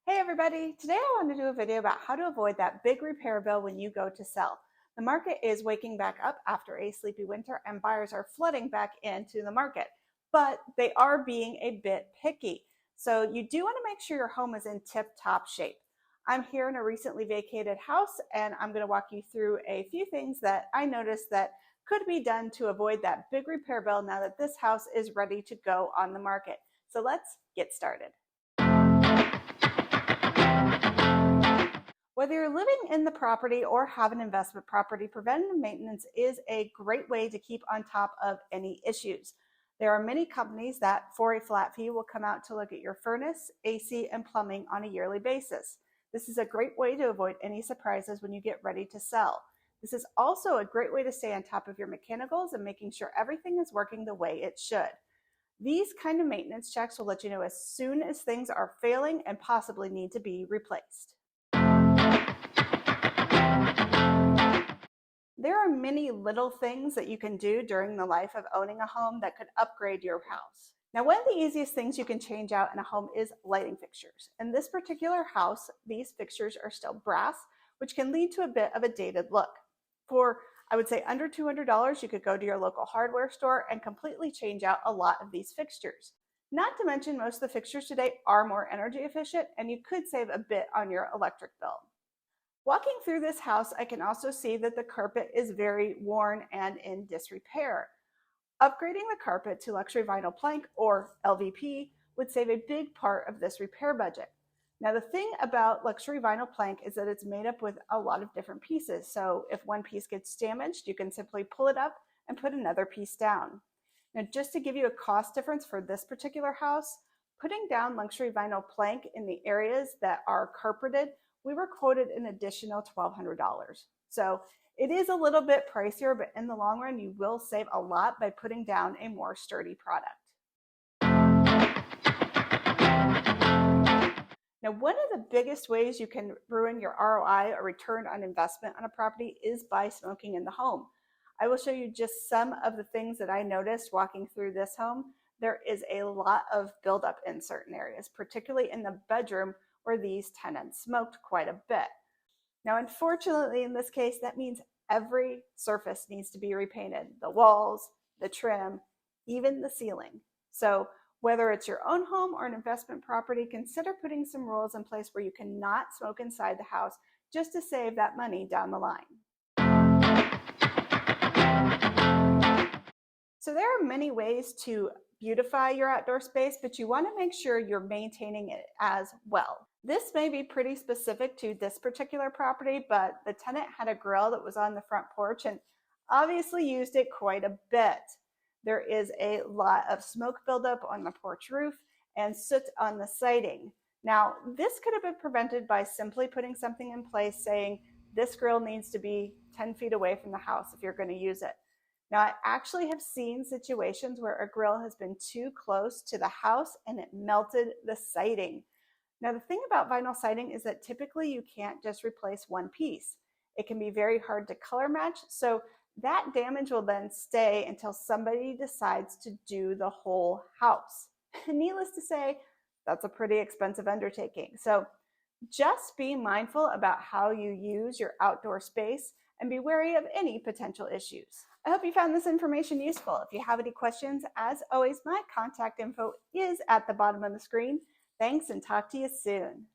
Hey everybody, today I want to do a video about how to avoid that big repair bill when you go to sell. The market is waking back up after a sleepy winter and buyers are flooding back into the market, but they are being a bit picky. So you do want to make sure your home is in tip-top shape. I'm here in a recently vacated house and I'm going to walk you through a few things that I noticed that could be done to avoid that big repair bill now that this house is ready to go on the market. So let's get started. Whether you're living in the property or have an investment property, preventative maintenance is a great way to keep on top of any issues. There are many companies that, for a flat fee, will come out to look at your furnace, AC, and plumbing on a yearly basis. This is a great way to avoid any surprises when you get ready to sell. This is also a great way to stay on top of your mechanicals and making sure everything is working the way it should. These kind of maintenance checks will let you know as soon as things are failing and possibly need to be replaced. There are many little things that you can do during the life of owning a home that could upgrade your house. Now, one of the easiest things you can change out in a home is lighting fixtures. In this particular house, these fixtures are still brass, which can lead to a bit of a dated look. For, I would say, under $200, you could go to your local hardware store and completely change out a lot of these fixtures. Not to mention, most of the fixtures today are more energy efficient, and you could save a bit on your electric bill. Walking through this house, I can also see that the carpet is very worn and in disrepair. Upgrading the carpet to luxury vinyl plank, or LVP, would save a big part of this repair budget. Now, the thing about luxury vinyl plank is that it's made up with a lot of different pieces. So if one piece gets damaged, you can simply pull it up and put another piece down. Now, just to give you a cost difference for this particular house, putting down luxury vinyl plank in the areas that are carpeted, we were quoted an additional $1,200. So it is a little bit pricier, but in the long run, you will save a lot by putting down a more sturdy product. Now, one of the biggest ways you can ruin your ROI, or return on investment, on a property is by smoking in the home. I will show you just some of the things that I noticed walking through this home. There is a lot of buildup in certain areas, particularly in the bedroom where these tenants smoked quite a bit. Now, unfortunately, in this case, that means every surface needs to be repainted. The walls, the trim, even the ceiling. So whether it's your own home or an investment property, consider putting some rules in place where you cannot smoke inside the house just to save that money down the line. So there are many ways to beautify your outdoor space, but you want to make sure you're maintaining it as well. This may be pretty specific to this particular property, but the tenant had a grill that was on the front porch and obviously used it quite a bit. There is a lot of smoke buildup on the porch roof and soot on the siding. Now, this could have been prevented by simply putting something in place saying this grill needs to be 10 feet away from the house if you're going to use it. Now, I actually have seen situations where a grill has been too close to the house and it melted the siding. Now, the thing about vinyl siding is that typically you can't just replace one piece. It can be very hard to color match, so that damage will then stay until somebody decides to do the whole house. Needless to say, that's a pretty expensive undertaking. So just be mindful about how you use your outdoor space and be wary of any potential issues. I hope you found this information useful. If you have any questions, as always, my contact info is at the bottom of the screen. Thanks, and talk to you soon.